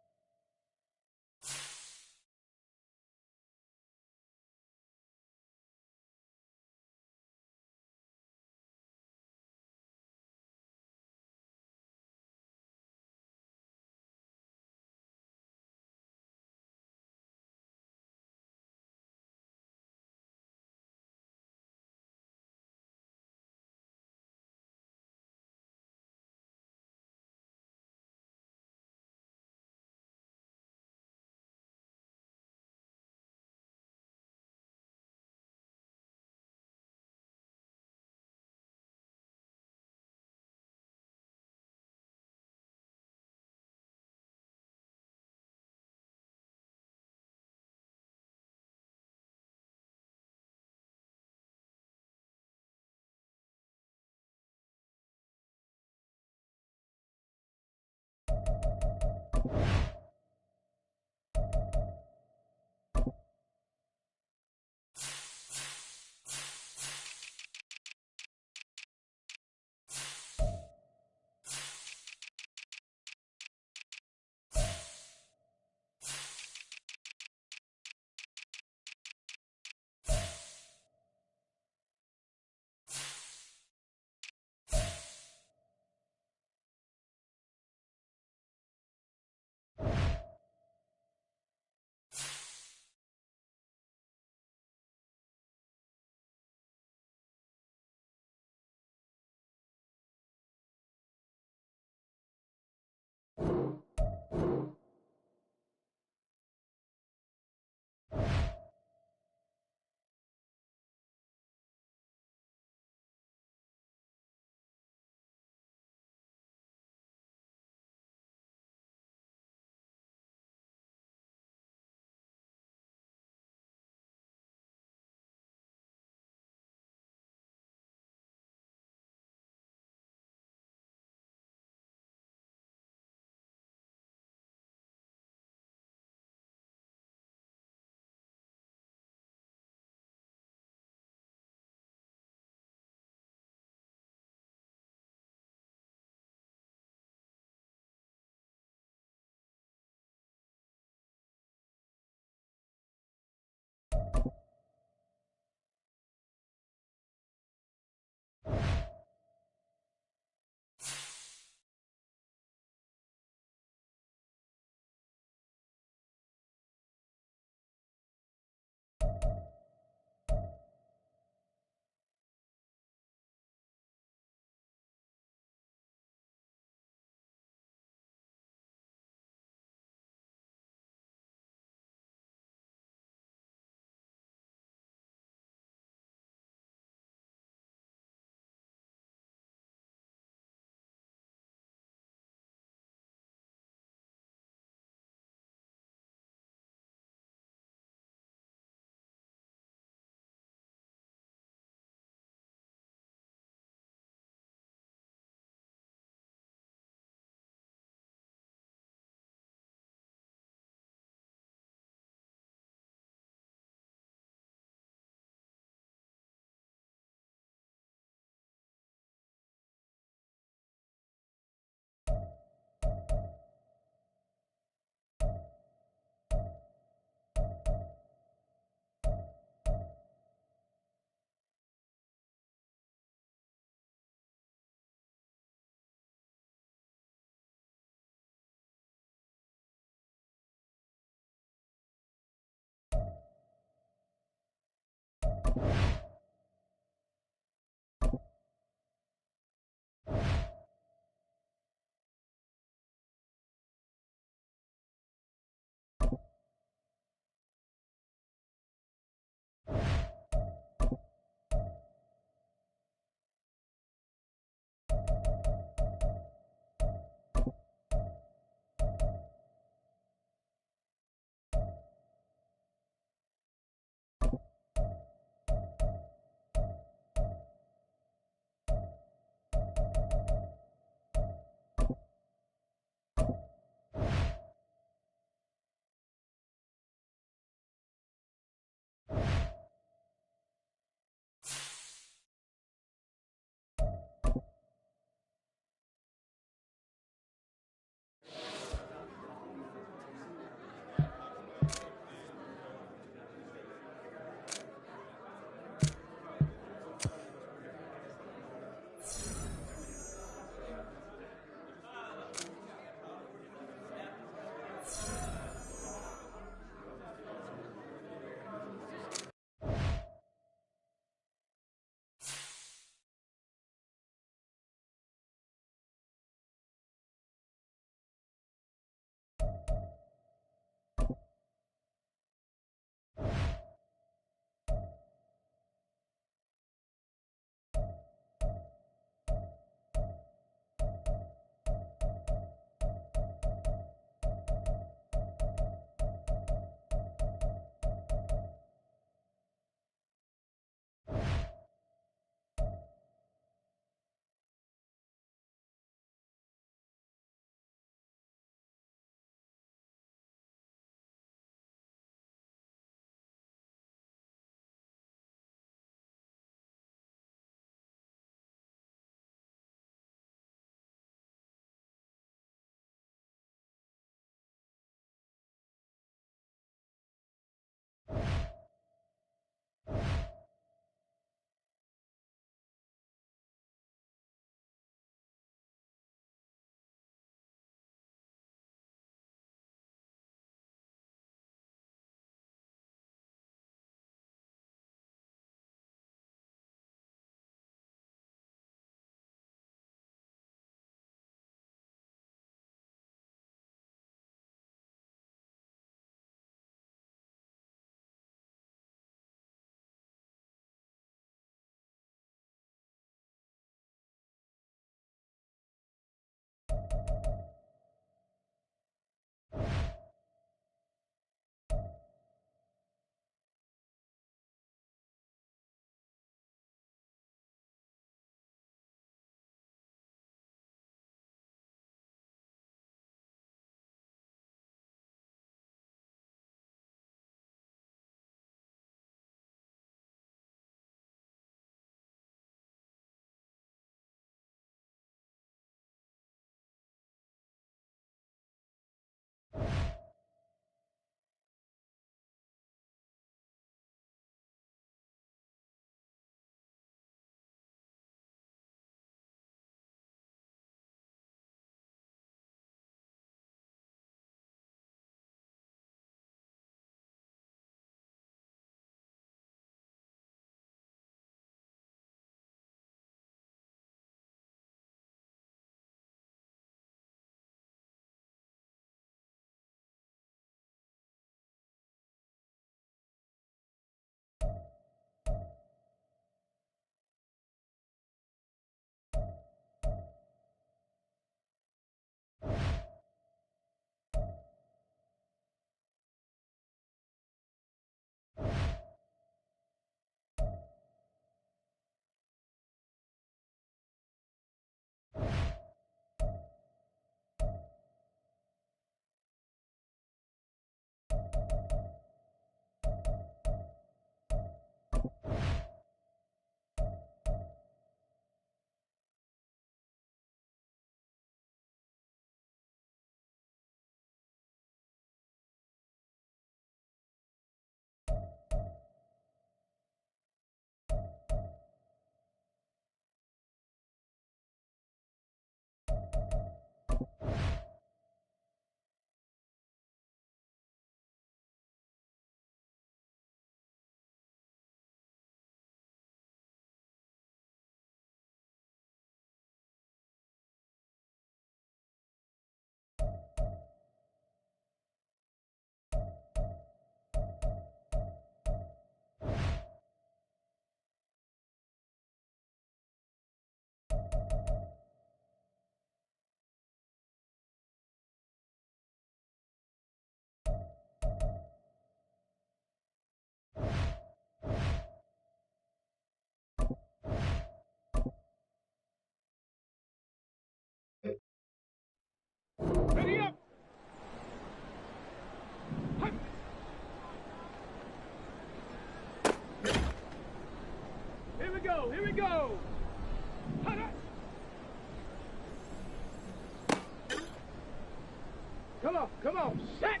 Come on, set,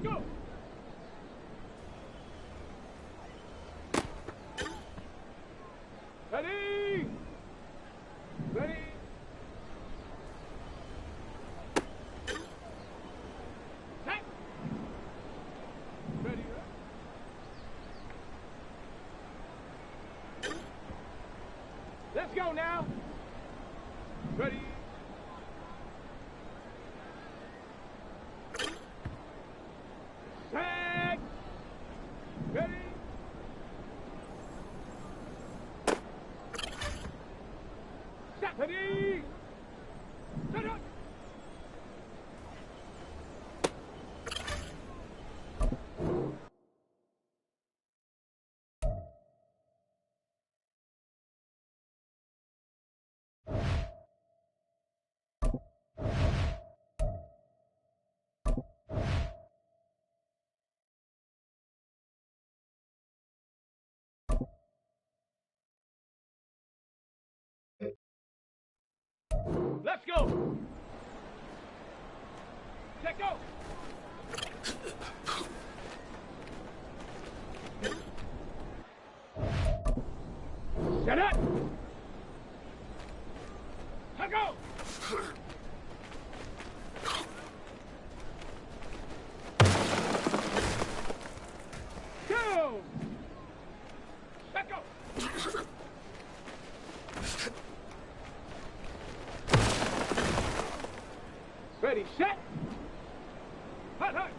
go. Ready. Ready. Set. Ready. Let's go now. Ready. Set. Ready. Set. Ready. Set up. Let's go. Check go. Set up. Check go. Go. Check go. Ready, set. Hut, hut.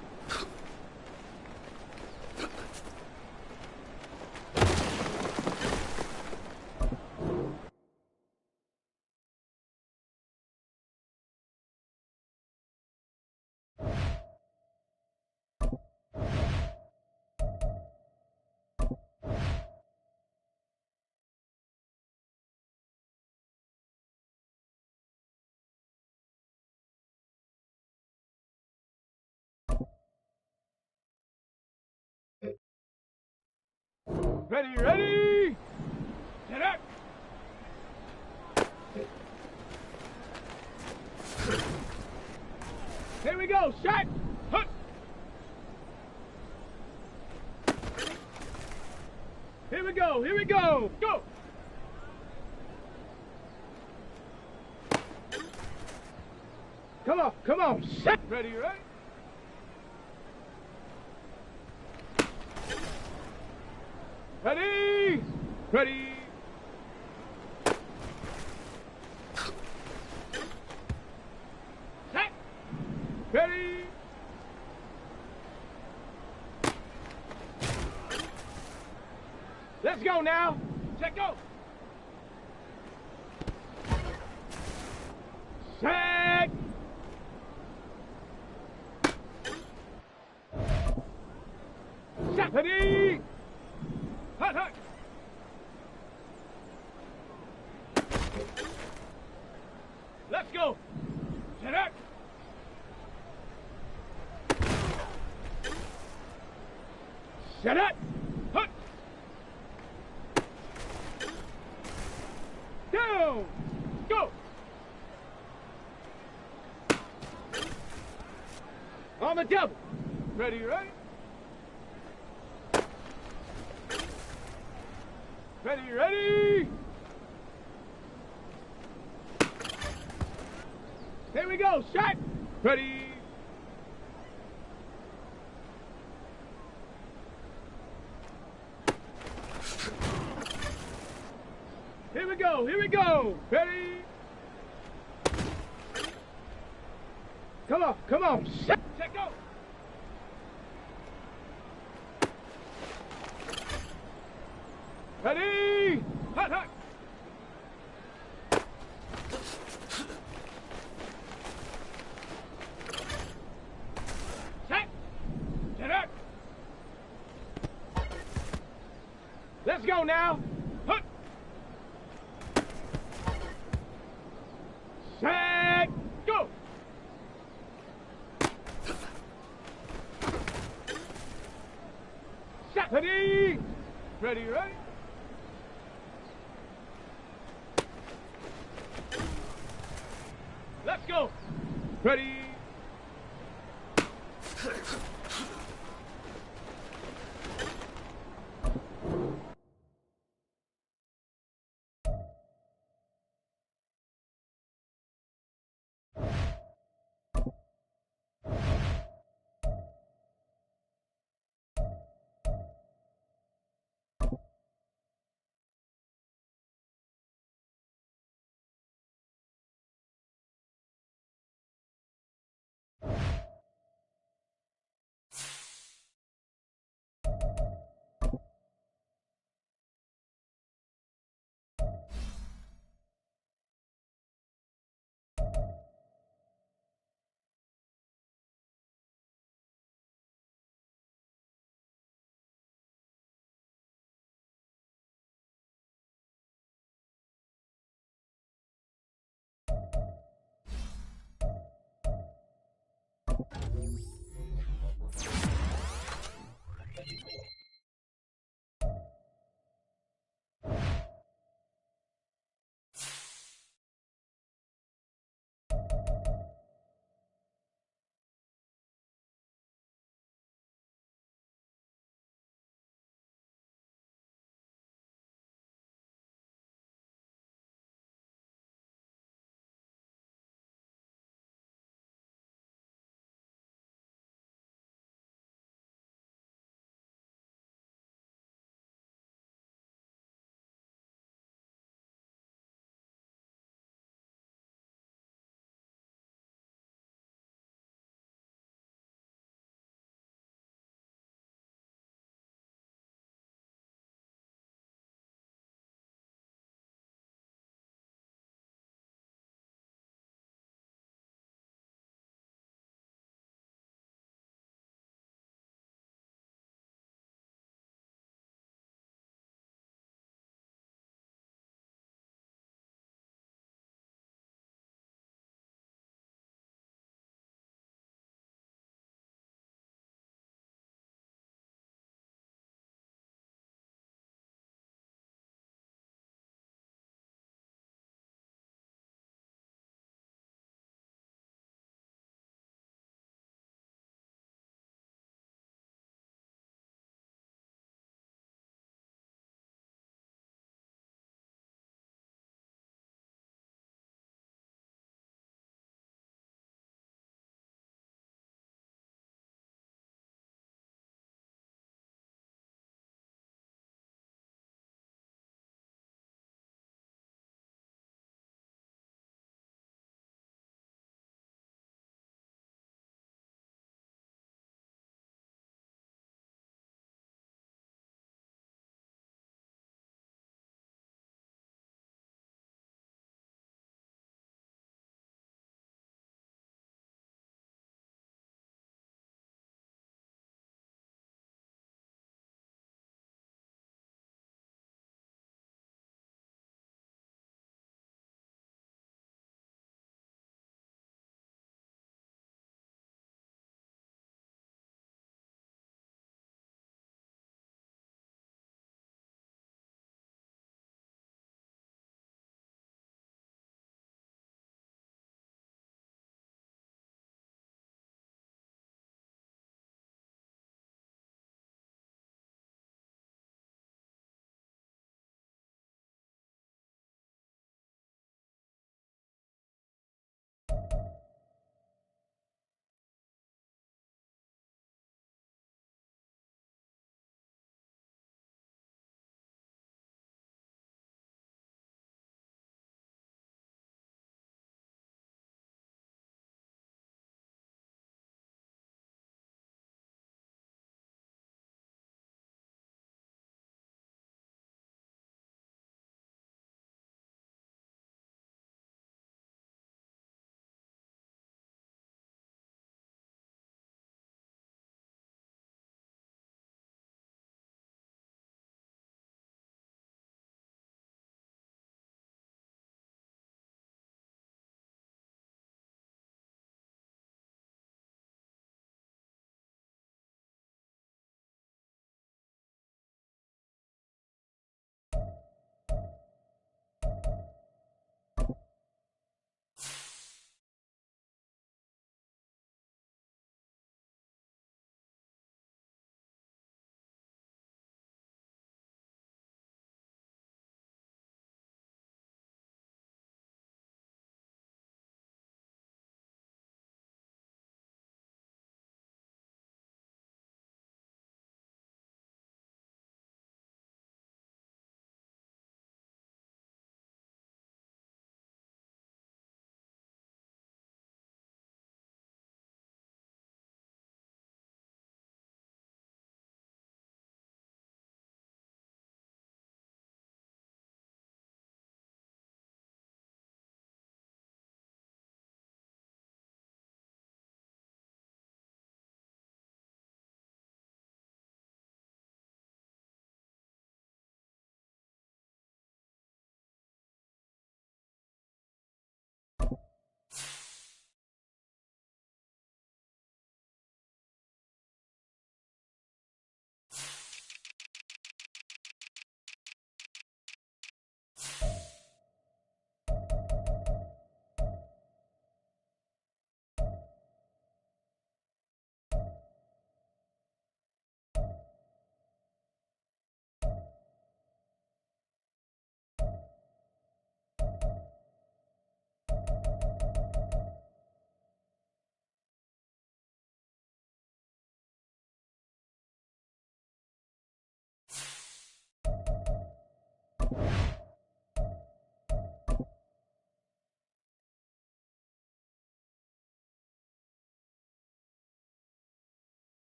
Ready, ready. Set up. Here we go, shot. Hut. Here we go, here we go. Go. Come on, set. Ready, ready. Ready. Ready. Set. Ready. Let's go now. Check go. Set. Set. Ready. Hut, hut. Let's go. Set up. Set up. Hut. Down. Go. On the double. Ready, ready? Ready, ready? Here we go, shot. Ready. Here we go, here we go. Ready. Come on, shot. Check go. Ready. Hut, hut. Set. Set up. Let's go now. Hut. Set. Go. Set. Ready. Ready, ready? Let's go. Ready.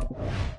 down.